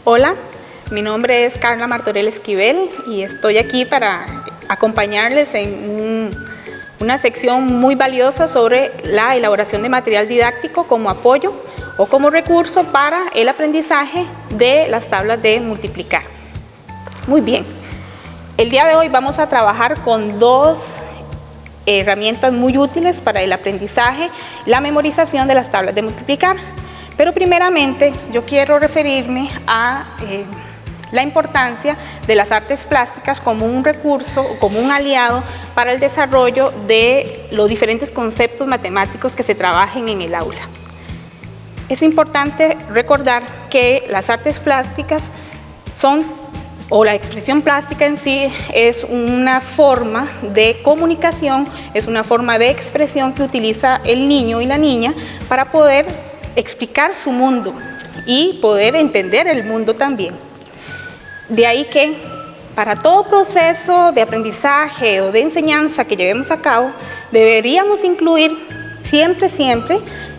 Hola, mi nombre es Carla Martorell Esquivel y estoy aquí para acompañarles en una sección muy valiosa sobre la elaboración de material didáctico como apoyo o como recurso para el aprendizaje de las tablas de multiplicar. Muy bien, el día de hoy vamos a trabajar con dos herramientas muy útiles para el aprendizaje, la memorización de las tablas de multiplicar. Pero primeramente yo quiero referirme a la importancia de las artes plásticas como un recurso, como un aliado para el desarrollo de los diferentes conceptos matemáticos que se trabajen en el aula. Es importante recordar que las artes plásticas o la expresión plástica en sí es una forma de comunicación, es una forma de expresión que utiliza el niño y la niña para poder explicar su mundo y poder entender el mundo también. De ahí que para todo proceso de aprendizaje o de enseñanza que llevemos a cabo, deberíamos incluir siempre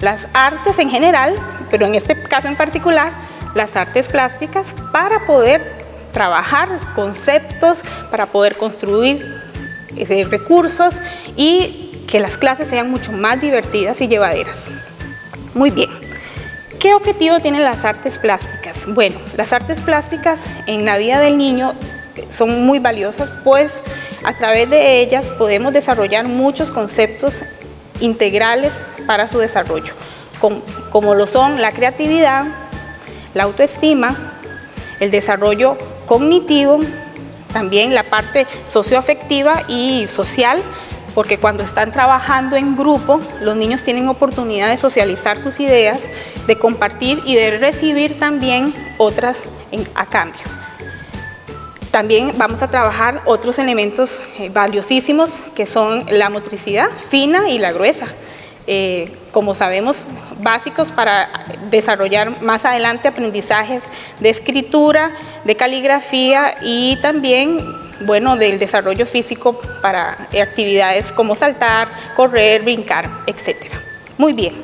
las artes en general, pero en este caso en particular, las artes plásticas para poder trabajar conceptos, para poder construir recursos y que las clases sean mucho más divertidas y llevaderas. Muy bien, ¿qué objetivo tienen las artes plásticas? Bueno, las artes plásticas en la vida del niño son muy valiosas, pues a través de ellas podemos desarrollar muchos conceptos integrales para su desarrollo, como lo son la creatividad, la autoestima, el desarrollo cognitivo, también la parte socioafectiva y social, porque cuando están trabajando en grupo, los niños tienen oportunidad de socializar sus ideas, de compartir y de recibir también otras a cambio. También vamos a trabajar otros elementos valiosísimos que son la motricidad fina y la gruesa. Como sabemos, básicos para desarrollar más adelante aprendizajes de escritura, de caligrafía y también del desarrollo físico para actividades como saltar, correr, brincar, etc. Muy bien.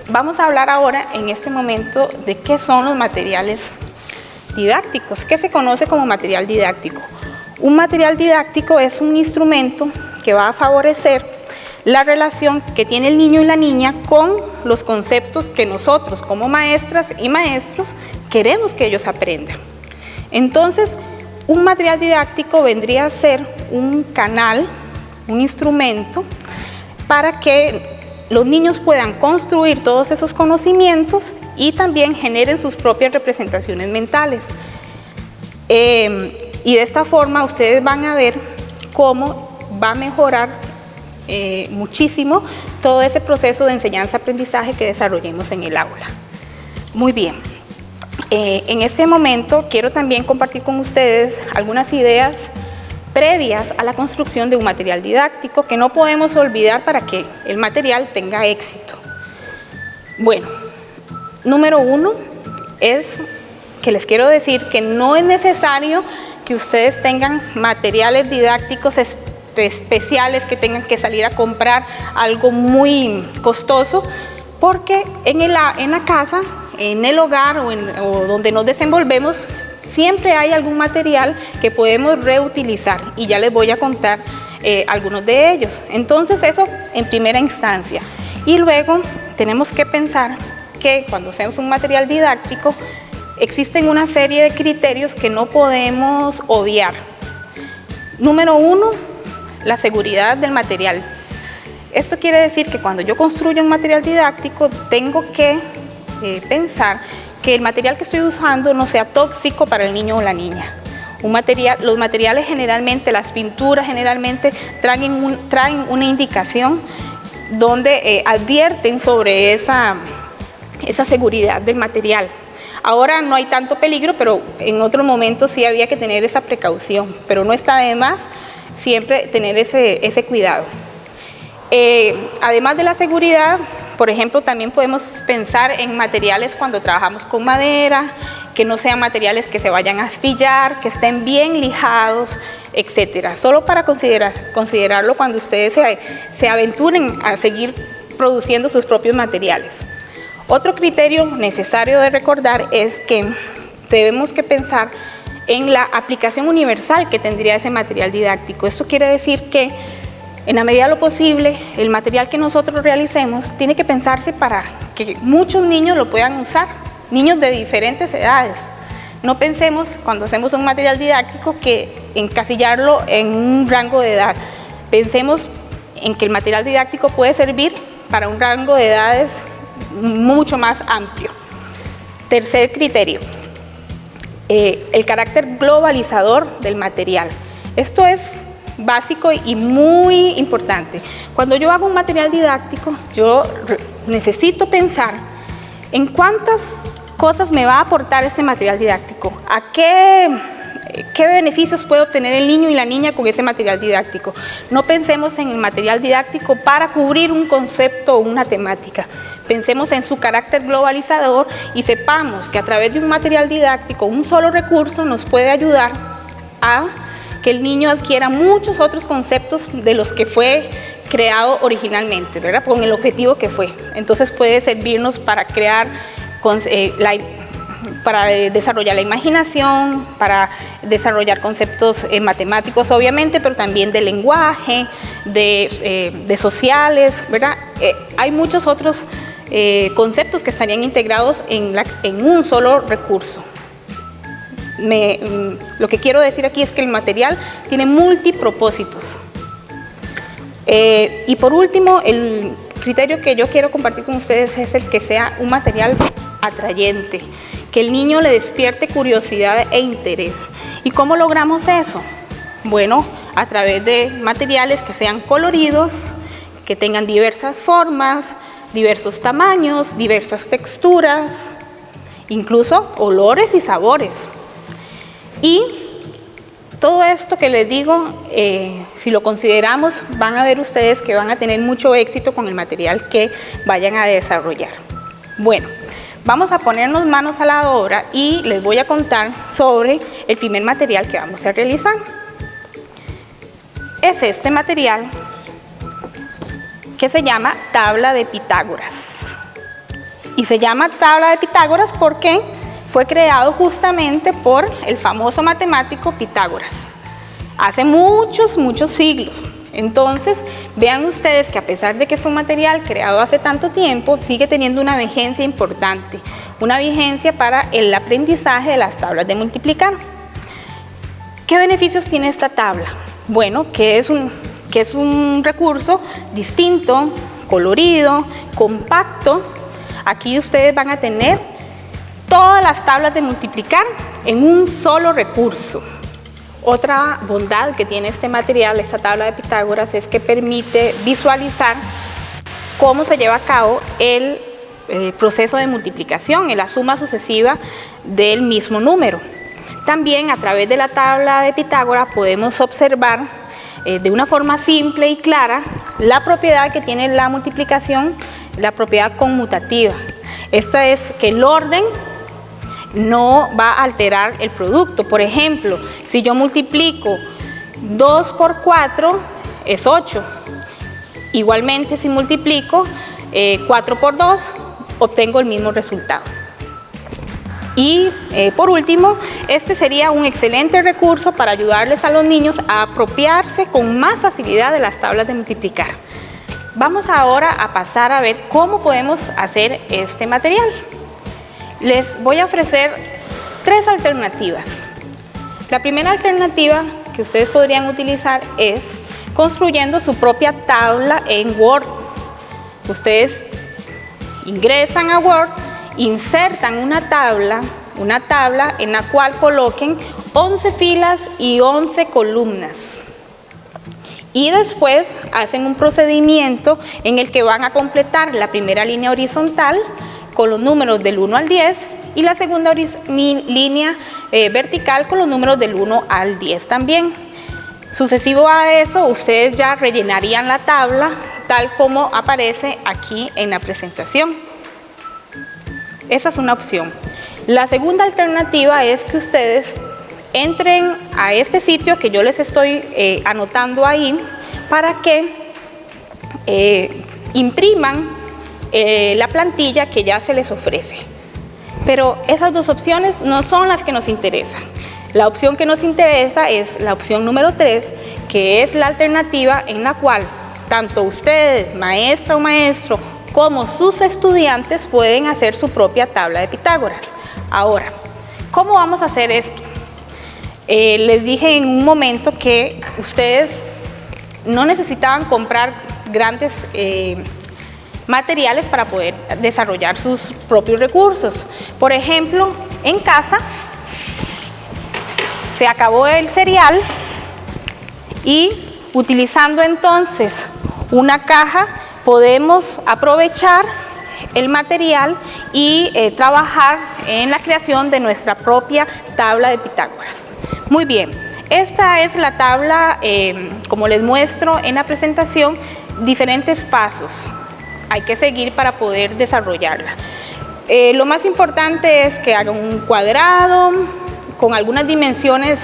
Vamos a hablar ahora, en este momento, de qué son los materiales didácticos. ¿Qué se conoce como material didáctico? Un material didáctico es un instrumento que va a favorecer la relación que tiene el niño y la niña con los conceptos que nosotros, como maestras y maestros, queremos que ellos aprendan. Entonces, un material didáctico vendría a ser un canal, un instrumento para que los niños puedan construir todos esos conocimientos y también generen sus propias representaciones mentales. Y de esta forma ustedes van a ver cómo va a mejorar muchísimo todo ese proceso de enseñanza-aprendizaje que desarrollemos en el aula. Muy bien. En este momento quiero también compartir con ustedes algunas ideas previas a la construcción de un material didáctico que no podemos olvidar para que el material tenga éxito. Bueno, número uno es que les quiero decir que no es necesario que ustedes tengan materiales didácticos especiales, que tengan que salir a comprar algo muy costoso, porque en la casa, en el hogar o donde nos desenvolvemos, siempre hay algún material que podemos reutilizar y ya les voy a contar algunos de ellos. Entonces eso en primera instancia. Y luego tenemos que pensar que cuando hacemos un material didáctico existen una serie de criterios que no podemos obviar. Número uno, la seguridad del material. Esto quiere decir que cuando yo construyo un material didáctico tengo que pensar que el material que estoy usando no sea tóxico para el niño o la niña. Los materiales generalmente, las pinturas generalmente traen una indicación donde advierten sobre esa seguridad del material. Ahora no hay tanto peligro, pero en otros momentos sí había que tener esa precaución, pero no está de más siempre tener ese cuidado. Además de la seguridad, Por ejemplo, también podemos pensar en materiales cuando trabajamos con madera, que no sean materiales que se vayan a astillar, que estén bien lijados, etcétera. Solo para considerarlo cuando ustedes se aventuren a seguir produciendo sus propios materiales. Otro criterio necesario de recordar es que debemos que pensar en la aplicación universal que tendría ese material didáctico. Esto quiere decir que, en la medida de lo posible, el material que nosotros realicemos tiene que pensarse para que muchos niños lo puedan usar, niños de diferentes edades. No pensemos, cuando hacemos un material didáctico, que encasillarlo en un rango de edad. Pensemos en que el material didáctico puede servir para un rango de edades mucho más amplio. Tercer criterio, el carácter globalizador del material. Esto es básico y muy importante. Cuando yo hago un material didáctico, yo necesito pensar en cuántas cosas me va a aportar este material didáctico, a qué beneficios puede obtener el niño y la niña con ese material didáctico. No pensemos en el material didáctico para cubrir un concepto o una temática. Pensemos en su carácter globalizador y sepamos que a través de un material didáctico, un solo recurso nos puede ayudar a que el niño adquiera muchos otros conceptos de los que fue creado originalmente, ¿verdad? Con el objetivo que fue. Entonces puede servirnos para crear, para desarrollar la imaginación, para desarrollar conceptos matemáticos obviamente, pero también de lenguaje, de sociales, ¿verdad? Hay muchos otros conceptos que estarían integrados en un solo recurso. Lo que quiero decir aquí es que el material tiene multipropósitos. Y por último, el criterio que yo quiero compartir con ustedes es el que sea un material atrayente, que el niño le despierte curiosidad e interés. ¿Y cómo logramos eso? Bueno, a través de materiales que sean coloridos, que tengan diversas formas, diversos tamaños, diversas texturas, incluso olores y sabores. Y todo esto que les digo, si lo consideramos, van a ver ustedes que van a tener mucho éxito con el material que vayan a desarrollar. Bueno, vamos a ponernos manos a la obra y les voy a contar sobre el primer material que vamos a realizar. Es este material que se llama tabla de Pitágoras. Y se llama tabla de Pitágoras porque fue creado justamente por el famoso matemático Pitágoras, hace muchos siglos. Entonces, vean ustedes que a pesar de que fue un material creado hace tanto tiempo, sigue teniendo una vigencia importante, una vigencia para el aprendizaje de las tablas de multiplicar. ¿Qué beneficios tiene esta tabla? Bueno, que es un recurso distinto, colorido, compacto. Aquí ustedes van a tener todas las tablas de multiplicar en un solo recurso. Otra bondad que tiene este material, esta tabla de Pitágoras, es que permite visualizar cómo se lleva a cabo el proceso de multiplicación, en la suma sucesiva del mismo número. También a través de la tabla de Pitágoras podemos observar de una forma simple y clara la propiedad que tiene la multiplicación, la propiedad conmutativa. Esta es que el orden no va a alterar el producto. Por ejemplo, si yo multiplico 2 por 4 es 8. Igualmente, si multiplico 4 por 2, obtengo el mismo resultado. Y por último, este sería un excelente recurso para ayudarles a los niños a apropiarse con más facilidad de las tablas de multiplicar. Vamos ahora a pasar a ver cómo podemos hacer este material. Les voy a ofrecer 3 alternativas. La primera alternativa que ustedes podrían utilizar es construyendo su propia tabla en Word. Ustedes ingresan a Word, insertan una tabla en la cual coloquen 11 filas y 11 columnas. Y después hacen un procedimiento en el que van a completar la primera línea horizontal con los números del 1 al 10 y la segunda línea vertical con los números del 1 al 10 también. Sucesivo a eso, ustedes ya rellenarían la tabla tal como aparece aquí en la presentación. Esa es una opción. La segunda alternativa es que ustedes entren a este sitio que yo les estoy anotando ahí para que impriman la plantilla que ya se les ofrece. Pero esas dos opciones no son las que nos interesan. La opción que nos interesa es la opción número 3, que es la alternativa en la cual tanto ustedes, maestra o maestro, como sus estudiantes pueden hacer su propia tabla de Pitágoras. Ahora, ¿cómo vamos a hacer esto? Les dije en un momento que ustedes no necesitaban comprar grandes materiales para poder desarrollar sus propios recursos. Por ejemplo, en casa se acabó el cereal y utilizando entonces una caja podemos aprovechar el material y trabajar en la creación de nuestra propia tabla de Pitágoras. Muy bien, esta es la tabla, como les muestro en la presentación, diferentes pasos hay que seguir para poder desarrollarla. Lo más importante es que hagan un cuadrado con algunas dimensiones.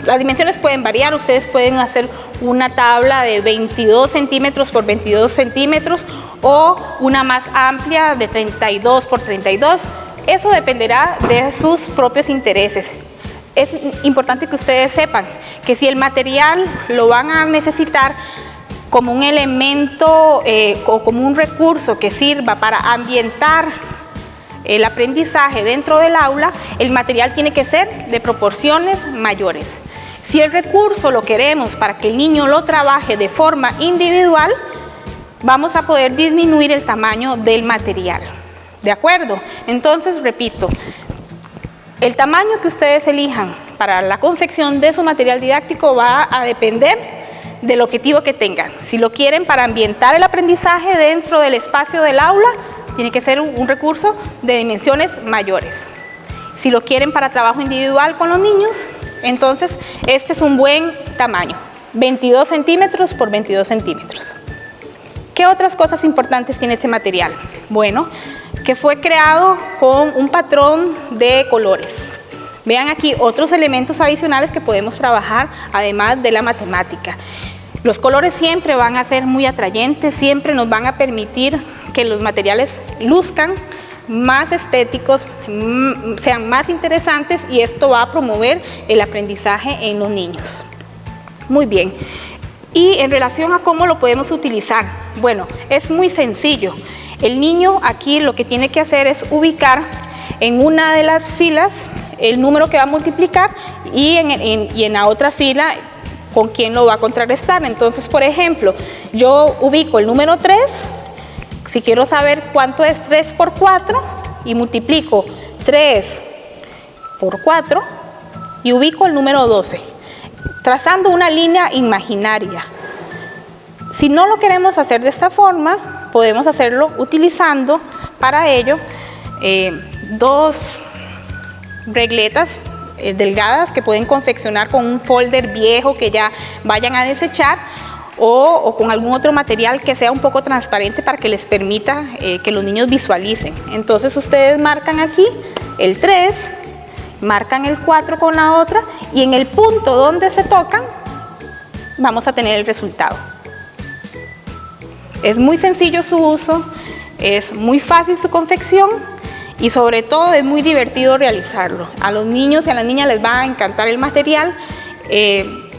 Las dimensiones pueden variar, ustedes pueden hacer una tabla de 22 centímetros por 22 centímetros o una más amplia de 32 por 32. Eso dependerá de sus propios intereses. Es importante que ustedes sepan que si el material lo van a necesitar como un elemento o como un recurso que sirva para ambientar el aprendizaje dentro del aula, el material tiene que ser de proporciones mayores. Si el recurso lo queremos para que el niño lo trabaje de forma individual, vamos a poder disminuir el tamaño del material. ¿De acuerdo? Entonces, repito, el tamaño que ustedes elijan para la confección de su material didáctico va a depender del objetivo que tengan. Si lo quieren para ambientar el aprendizaje dentro del espacio del aula, tiene que ser un recurso de dimensiones mayores. Si lo quieren para trabajo individual con los niños, entonces este es un buen tamaño, 22 centímetros por 22 centímetros. ¿Qué otras cosas importantes tiene este material? Bueno, que fue creado con un patrón de colores. Vean aquí otros elementos adicionales que podemos trabajar además de la matemática. Los colores siempre van a ser muy atrayentes, siempre nos van a permitir que los materiales luzcan más estéticos, sean más interesantes, y esto va a promover el aprendizaje en los niños. Muy bien. Y en relación a cómo lo podemos utilizar, bueno, es muy sencillo. El niño aquí lo que tiene que hacer es ubicar en una de las filas el número que va a multiplicar y en la otra fila con quién lo va a contrarrestar. Entonces, por ejemplo, yo ubico el número 3, si quiero saber cuánto es 3 por 4, y multiplico 3 por 4 y ubico el número 12, trazando una línea imaginaria. Si no lo queremos hacer de esta forma, podemos hacerlo utilizando para ello dos regletas delgadas que pueden confeccionar con un folder viejo que ya vayan a desechar, o con algún otro material que sea un poco transparente para que les permita que los niños visualicen. Entonces ustedes marcan aquí el 3, marcan el 4 con la otra, y en el punto donde se tocan vamos a tener el resultado. Es muy sencillo su uso, es muy fácil su confección y sobre todo es muy divertido realizarlo. A los niños y a las niñas les va a encantar el material.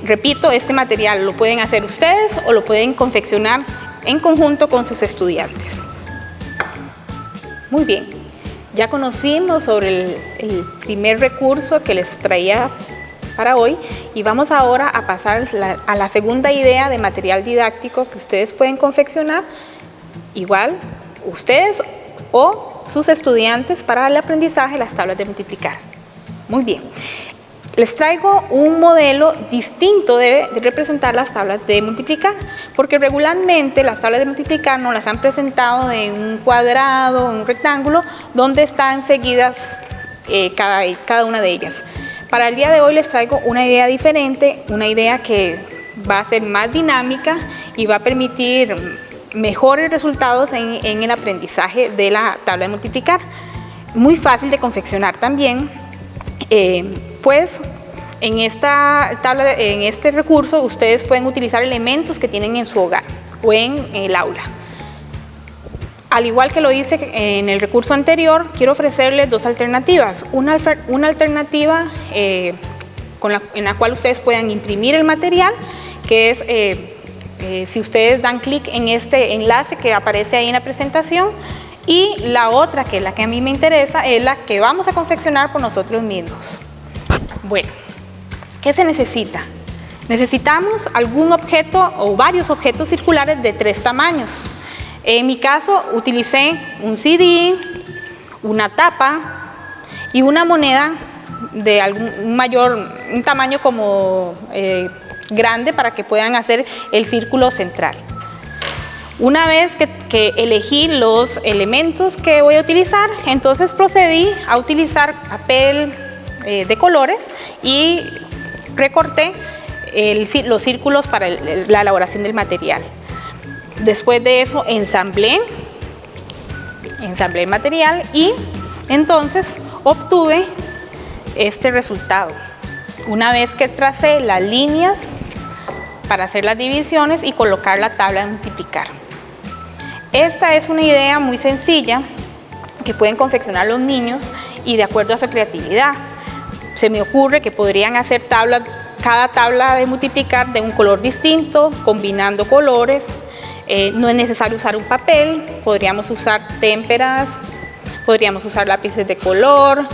Repito, este material lo pueden hacer ustedes o lo pueden confeccionar en conjunto con sus estudiantes. Muy bien, ya conocimos sobre el primer recurso que les traía para hoy, y vamos ahora a pasar a la segunda idea de material didáctico que ustedes pueden confeccionar, igual ustedes o sus estudiantes, para el aprendizaje de las tablas de multiplicar. Muy bien. Les traigo un modelo distinto de representar las tablas de multiplicar, porque regularmente las tablas de multiplicar nos las han presentado en un cuadrado, en un rectángulo, donde están seguidas cada una de ellas. Para el día de hoy les traigo una idea diferente, una idea que va a ser más dinámica y va a permitir mejores resultados en el aprendizaje de la tabla de multiplicar. Muy fácil de confeccionar también, pues en este recurso ustedes pueden utilizar elementos que tienen en su hogar o en el aula. Al igual que lo hice en el recurso anterior, quiero ofrecerles dos alternativas. Una alternativa en la cual ustedes puedan imprimir el material, que es si ustedes dan clic en este enlace que aparece ahí en la presentación, y la otra, que es la que a mí me interesa, es la que vamos a confeccionar por nosotros mismos. Bueno, ¿qué se necesita? Necesitamos algún objeto o varios objetos circulares de 3 tamaños. En mi caso utilicé un CD, una tapa y una moneda de un tamaño como grande para que puedan hacer el círculo central. Una vez que elegí los elementos que voy a utilizar, entonces procedí a utilizar papel de colores y recorté los círculos para la elaboración del material. Después de eso ensamblé el material y entonces obtuve este resultado. Una vez que tracé las líneas para hacer las divisiones y colocar la tabla de multiplicar. Esta es una idea muy sencilla que pueden confeccionar los niños y de acuerdo a su creatividad. Se me ocurre que podrían hacer cada tabla de multiplicar de un color distinto, combinando colores. No es necesario usar un papel, podríamos usar témperas, podríamos usar lápices de color,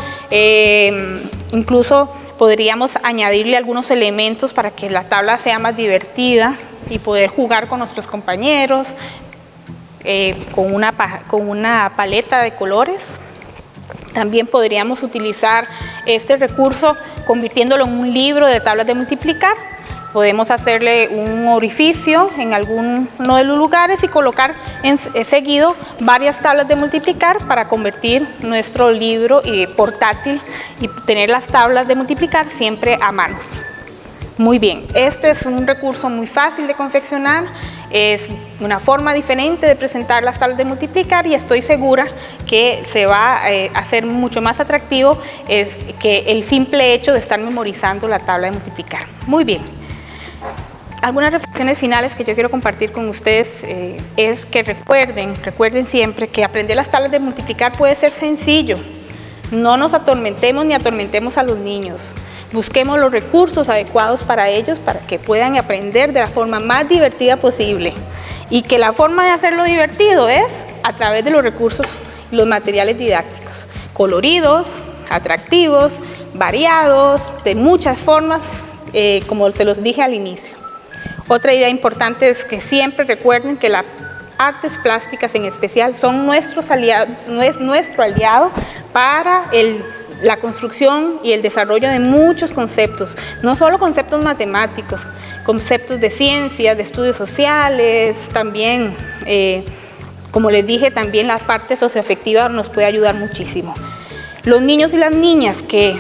incluso podríamos añadirle algunos elementos para que la tabla sea más divertida y poder jugar con nuestros compañeros con una paleta de colores. También podríamos utilizar este recurso convirtiéndolo en un libro de tablas de multiplicar. Podemos hacerle un orificio en alguno de los lugares y colocar seguido varias tablas de multiplicar para convertir nuestro libro portátil y tener las tablas de multiplicar siempre a mano. Muy bien, este es un recurso muy fácil de confeccionar, es una forma diferente de presentar las tablas de multiplicar y estoy segura que se va a hacer mucho más atractivo que el simple hecho de estar memorizando la tabla de multiplicar. Muy bien. Algunas reflexiones finales que yo quiero compartir con ustedes es que recuerden siempre que aprender las tablas de multiplicar puede ser sencillo. No nos atormentemos ni atormentemos a los niños. Busquemos los recursos adecuados para ellos para que puedan aprender de la forma más divertida posible. Y que la forma de hacerlo divertido es a través de los recursos y los materiales didácticos. Coloridos, atractivos, variados, de muchas formas, como se los dije al inicio. Otra idea importante es que siempre recuerden que las artes plásticas en especial son nuestros aliados, es nuestro aliado para la construcción y el desarrollo de muchos conceptos, no solo conceptos matemáticos, conceptos de ciencia, de estudios sociales, también, como les dije, también la parte socioafectiva nos puede ayudar muchísimo. Los niños y las niñas que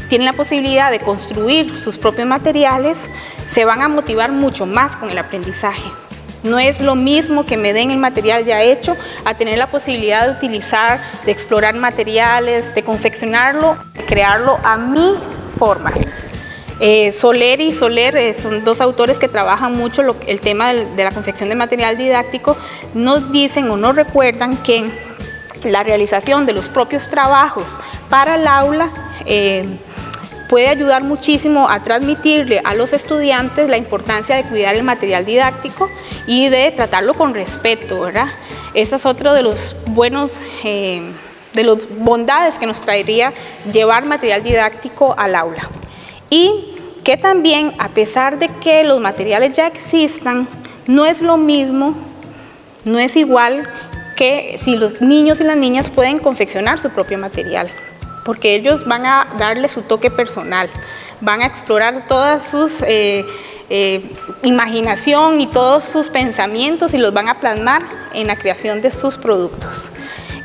tienen la posibilidad de construir sus propios materiales, se van a motivar mucho más con el aprendizaje. No es lo mismo que me den el material ya hecho a tener la posibilidad de utilizar, de explorar materiales, de confeccionarlo, de crearlo a mi forma. Soler y Soler son dos autores que trabajan mucho el tema de la confección de material didáctico. Nos dicen o nos recuerdan que la realización de los propios trabajos para el aula puede ayudar muchísimo a transmitirle a los estudiantes la importancia de cuidar el material didáctico y de tratarlo con respeto, ¿verdad? Ese es otro de los buenos, de las bondades que nos traería llevar material didáctico al aula. Y que también, a pesar de que los materiales ya existan, no es lo mismo, no es igual que si los niños y las niñas pueden confeccionar su propio material, porque ellos van a darle su toque personal, van a explorar todas sus imaginación y todos sus pensamientos y los van a plasmar en la creación de sus productos.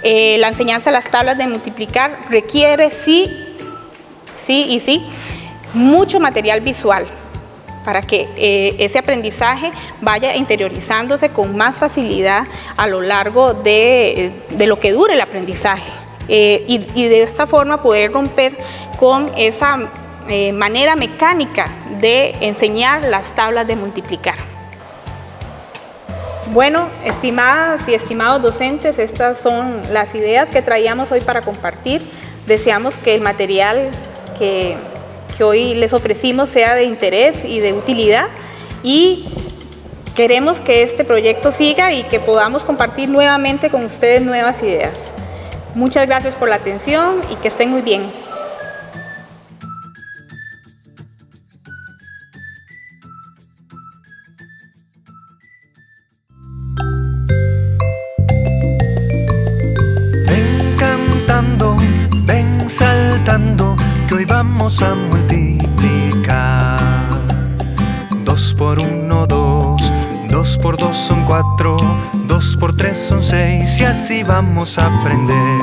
La enseñanza de las tablas de multiplicar requiere sí, mucho material visual, para que ese aprendizaje vaya interiorizándose con más facilidad a lo largo de lo que dure el aprendizaje. Y de esta forma poder romper con esa manera mecánica de enseñar las tablas de multiplicar. Bueno, estimadas y estimados docentes, estas son las ideas que traíamos hoy para compartir. Deseamos que el material que hoy les ofrecimos sea de interés y de utilidad, y queremos que este proyecto siga y que podamos compartir nuevamente con ustedes nuevas ideas. Muchas gracias por la atención y que estén muy bien. Ven saltando, que hoy vamos a multiplicar. 2 por 1, 2, 2 por 2 son 4, 2 por 3 son 6, y así vamos a aprender.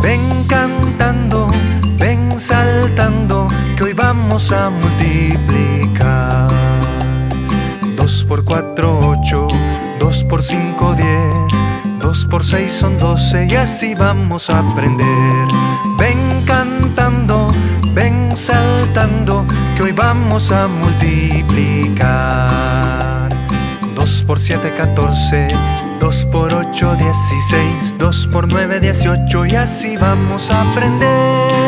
Ven cantando, ven saltando, que hoy vamos a multiplicar. 2 por 4, 8, 2 por 5, 10, 2 por 6 son 12, y así vamos a aprender. Ven cantando, ven saltando, que hoy vamos a multiplicar. 2 por 7, 14, 2 por 8, 16, 2 por 9, 18, y así vamos a aprender.